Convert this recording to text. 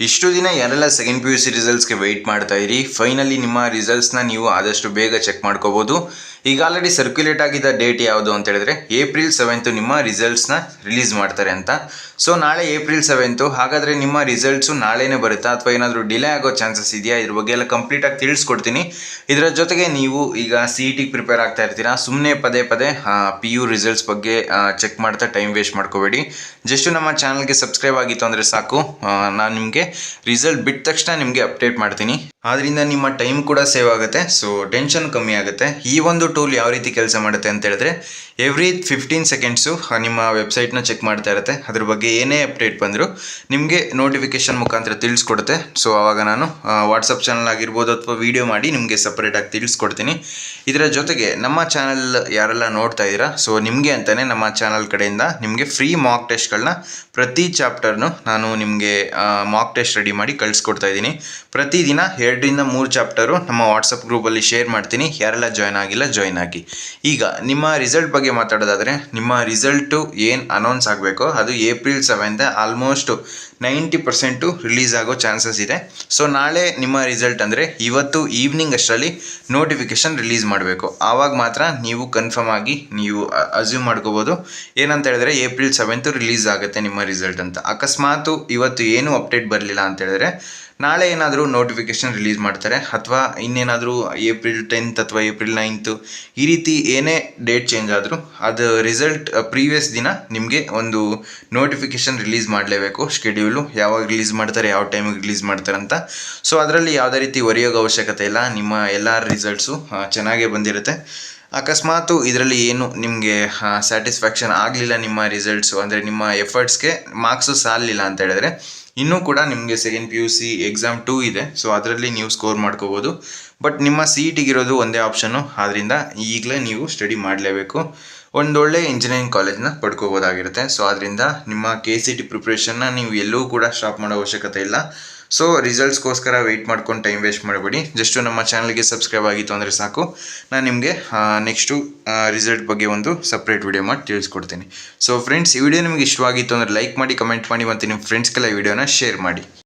ಇಷ್ಟು ದಿನ ಯಾರೆಲ್ಲ ಸೆಕೆಂಡ್ ಪಿ ಯು ಸಿ ರಿಸಲ್ಟ್ಸ್ಗೆ ವೆಯ್ಟ್ ಮಾಡ್ತಾ ಇರಿ, ಫೈನಲಿ ನಿಮ್ಮ ರಿಸಲ್ಟ್ಸ್ನ ನೀವು ಆದಷ್ಟು ಬೇಗ ಚೆಕ್ ಮಾಡ್ಕೋಬೋದು. ಈಗ ಆಲ್ರೆಡಿ ಸರ್ಕ್ಯುಲೇಟ್ ಆಗಿದ್ದ ಡೇಟ್ ಯಾವುದು ಅಂತ ಹೇಳಿದ್ರೆ ಏಪ್ರಿಲ್ 7 ನಿಮ್ಮ ರಿಸಲ್ಟ್ಸ್ನ ರಿಲೀಸ್ ಮಾಡ್ತಾರೆ ಅಂತ. ಸೊ ನಾಳೆ ಏಪ್ರಿಲ್ 7, ಹಾಗಾದರೆ ನಿಮ್ಮ ರಿಸಲ್ಟ್ಸು ನಾಳೆನೇ ಬರುತ್ತಾ ಅಥವಾ ಏನಾದರೂ ಡಿಲೇ ಆಗೋ ಚಾನ್ಸಸ್ ಇದೆಯಾ? ಇದ್ರ ಬಗ್ಗೆ ಎಲ್ಲ ಕಂಪ್ಲೀಟಾಗಿ ತಿಳಿಸ್ಕೊಡ್ತೀನಿ. ಇದರ ಜೊತೆಗೆ ನೀವು ಈಗ CETಗೆ ಪ್ರಿಪೇರ್ ಆಗ್ತಾ ಇರ್ತೀರಾ, ಸುಮ್ಮನೆ ಪದೇ ಪದೇ PU ರಿಸಲ್ಟ್ಸ್ ಬಗ್ಗೆ ಚೆಕ್ ಮಾಡ್ತಾ ಟೈಮ್ ವೇಸ್ಟ್ ಮಾಡ್ಕೋಬೇಡಿ. ಜಸ್ಟ್ ನಮ್ಮ ಚಾನಲ್ಗೆ ಸಬ್ಸ್ಕ್ರೈಬ್ ಆಗಿತ್ತು ಅಂದರೆ ಸಾಕು, ನಾನು ನಿಮಗೆ ರಿಸಲ್ಟ್ ಬಿಟ್ಟ ತಕ್ಷಣ ನಿಮಗೆ ಅಪ್ಡೇಟ್ ಮಾಡ್ತೀನಿ. ಆದ್ರಿಂದ ನಿಮ್ಮ ಟೈಮ್ ಕೂಡ ಸೇವ್ ಆಗುತ್ತೆ, ಸೊ ಟೆನ್ಷನ್ ಕಮ್ಮಿ ಆಗುತ್ತೆ. ಈ ಒಂದು ಟೂಲ್ ಯಾವ ರೀತಿ ಕೆಲಸ ಮಾಡುತ್ತೆ ಅಂತ ಹೇಳಿದ್ರೆ ಎವ್ರಿ 15 ಸೆಕೆಂಡ್ಸು ನಿಮ್ಮ ವೆಬ್ಸೈಟ್ನ ಚೆಕ್ ಮಾಡ್ತಾ ಇರುತ್ತೆ. ಅದ್ರ ಬಗ್ಗೆ ಏನೇ ಅಪ್ಡೇಟ್ ಬಂದರೂ ನಿಮಗೆ ನೋಟಿಫಿಕೇಶನ್ ಮುಖಾಂತರ ತಿಳಿಸ್ಕೊಡುತ್ತೆ. ಸೊ ಆವಾಗ ನಾನು ವಾಟ್ಸಪ್ ಚಾನಲ್ ಆಗಿರ್ಬೋದು ಅಥವಾ ವಿಡಿಯೋ ಮಾಡಿ ನಿಮಗೆ ಸಪ್ರೇಟಾಗಿ ತಿಳಿಸ್ಕೊಡ್ತೀನಿ. ಇದರ ಜೊತೆಗೆ ನಮ್ಮ ಚಾನಲ್ ಯಾರೆಲ್ಲ ನೋಡ್ತಾ ಇದ್ದೀರಾ, ಸೊ ನಿಮಗೆ ಅಂತಲೇ ನಮ್ಮ ಚಾನಲ್ ಕಡೆಯಿಂದ ನಿಮಗೆ ಫ್ರೀ ಮಾಕ್ ಟೆಸ್ಟ್ಗಳನ್ನ ಪ್ರತಿ ಚಾಪ್ಟರ್ನು ನಾನು ನಿಮಗೆ ಮಾಕ್ ಟೆಸ್ಟ್ ರೆಡಿ ಮಾಡಿ ಕಳಿಸ್ಕೊಡ್ತಾ ಇದ್ದೀನಿ. ಪ್ರತಿದಿನ 2ರಿಂದ 3 ಚಾಪ್ಟರು ನಮ್ಮ ವಾಟ್ಸಪ್ ಗ್ರೂಪಲ್ಲಿ ಶೇರ್ ಮಾಡ್ತೀನಿ. ಯಾರೆಲ್ಲ ಜಾಯ್ನ್ ಆಗಿಲ್ಲ ಜಾಯ್ನ್ ಆಗಿ. ಈಗ ನಿಮ್ಮ ರಿಸಲ್ಟ್ ಬಗ್ಗೆ ಮಾತಾಡೋದಾದರೆ, ನಿಮ್ಮ ರಿಸಲ್ಟು ಏನು ಅನೌನ್ಸ್ ಆಗಬೇಕೋ ಅದು ಏಪ್ರಿಲ್ 7 ಆಲ್ಮೋಸ್ಟ್ 90% ರಿಲೀಸ್ ಆಗೋ ಚಾನ್ಸಸ್ ಇದೆ. ಸೊ ನಾಳೆ ನಿಮ್ಮ ರಿಸಲ್ಟ್ ಅಂದರೆ ಇವತ್ತು ಈವ್ನಿಂಗ್ ಅಷ್ಟರಲ್ಲಿ ನೋಟಿಫಿಕೇಶನ್ ರಿಲೀಸ್ ಮಾಡಬೇಕು. ಆವಾಗ ಮಾತ್ರ ನೀವು ಕನ್ಫರ್ಮ್ ಆಗಿ ನೀವು ಅಸ್ಯೂಮ್ ಮಾಡ್ಕೋಬೋದು ಏನಂತ ಹೇಳಿದ್ರೆ ಏಪ್ರಿಲ್ 7 ರಿಲೀಸ್ ಆಗುತ್ತೆ ನಿಮ್ಮ ರಿಸಲ್ಟ್ ಅಂತ. ಅಕಸ್ಮಾತು ಇವತ್ತು ಏನೂ ಅಪ್ಡೇಟ್ ಬರಲಿಲ್ಲ ಅಂತ ಹೇಳಿದ್ರೆ ನಾಳೆ ಏನಾದರೂ ನೋಟಿಫಿಕೇಶನ್ ರಿಲೀಸ್ ಮಾಡ್ತಾರೆ, ಅಥವಾ ಇನ್ನೇನಾದರೂ ಏಪ್ರಿಲ್ 10 ಅಥವಾ ಏಪ್ರಿಲ್ 9 ಈ ರೀತಿ ಏನೇ ಡೇಟ್ ಚೇಂಜ್ ಆದರೂ ಅದು ರಿಸಲ್ಟ್ ಪ್ರೀವಿಯಸ್ ದಿನ ನಿಮಗೆ ಒಂದು ನೋಟಿಫಿಕೇಶನ್ ರಿಲೀಸ್ ಮಾಡಲೇಬೇಕು. ಶೆಡ್ಯೂಲು ಯಾವಾಗ ರಿಲೀಸ್ ಮಾಡ್ತಾರೆ, ಯಾವ ಟೈಮಿಗೆ ರಿಲೀಸ್ ಮಾಡ್ತಾರೆ ಅಂತ. ಸೊ ಅದರಲ್ಲಿ ಯಾವುದೇ ರೀತಿ ಹೊರೆಯೋಗೋ ಅವಶ್ಯಕತೆ ಇಲ್ಲ, ನಿಮ್ಮ ಎಲ್ಲ ರಿಸಲ್ಟ್ಸು ಚೆನ್ನಾಗೇ ಬಂದಿರುತ್ತೆ. ಅಕಸ್ಮಾತು ಇದರಲ್ಲಿ ಏನು ನಿಮಗೆ ಸ್ಯಾಟಿಸ್ಫ್ಯಾಕ್ಷನ್ ಆಗಲಿಲ್ಲ ನಿಮ್ಮ ರಿಸಲ್ಟ್ಸು, ಅಂದರೆ ನಿಮ್ಮ ಎಫರ್ಟ್ಸ್ಗೆ ಮಾರ್ಕ್ಸು ಸಾಲಲಿಲ್ಲ ಅಂತ ಹೇಳಿದ್ರೆ ಇನ್ನೂ ಕೂಡ ನಿಮಗೆ ಸೆಕೆಂಡ್ PUC ಎಕ್ಸಾಮ್ 2 ಇದೆ. ಸೊ ಅದರಲ್ಲಿ ನೀವು ಸ್ಕೋರ್ ಮಾಡ್ಕೋಬೋದು. ಬಟ್ ನಿಮ್ಮ CETಗಿರೋದು ಒಂದೇ ಆಪ್ಷನ್ನು, ಆದ್ದರಿಂದ ಈಗಲೇ ನೀವು ಸ್ಟಡಿ ಮಾಡಲೇಬೇಕು. ಒಂದೊಳ್ಳೆ ಇಂಜಿನಿಯರಿಂಗ್ ಕಾಲೇಜ್ನ ಪಡ್ಕೋಬೋದಾಗಿರುತ್ತೆ. ಸೊ ಅದರಿಂದ ನಿಮ್ಮ KCET ಪ್ರಿಪ್ರೇಷನ್ನ ನೀವು ಎಲ್ಲೂ ಕೂಡ ಸ್ಟಾಪ್ ಮಾಡೋ ಅವಶ್ಯಕತೆ ಇಲ್ಲ. ಸೊ ರಿಸಲ್ಟ್ಸ್ಗೋಸ್ಕರ ವೆಯ್ಟ್ ಮಾಡ್ಕೊಂಡು ಟೈಮ್ ವೇಸ್ಟ್ ಮಾಡಬೇಡಿ. ಜಸ್ಟು ನಮ್ಮ ಚಾನಲ್ಗೆ ಸಬ್ಸ್ಕ್ರೈಬ್ ಆಗಿತ್ತು ಅಂದರೆ ಸಾಕು, ನಾನು ನಿಮಗೆ ನೆಕ್ಸ್ಟು ರಿಸಲ್ಟ್ ಬಗ್ಗೆ ಒಂದು ಸಪ್ರೇಟ್ ವಿಡಿಯೋ ಮಾಡಿ ತಿಳಿಸ್ಕೊಡ್ತೀನಿ. ಸೊ ಫ್ರೆಂಡ್ಸ್, ಈ ವಿಡಿಯೋ ನಿಮಗೆ ಇಷ್ಟವಾಗಿತ್ತು ಅಂದರೆ ಲೈಕ್ ಮಾಡಿ, ಕಮೆಂಟ್ ಮಾಡಿ ಮತ್ತು ನಿಮ್ಮ ಫ್ರೆಂಡ್ಸ್ಗೆಲ್ಲ ಈ ವಿಡಿಯೋನ ಶೇರ್ ಮಾಡಿ.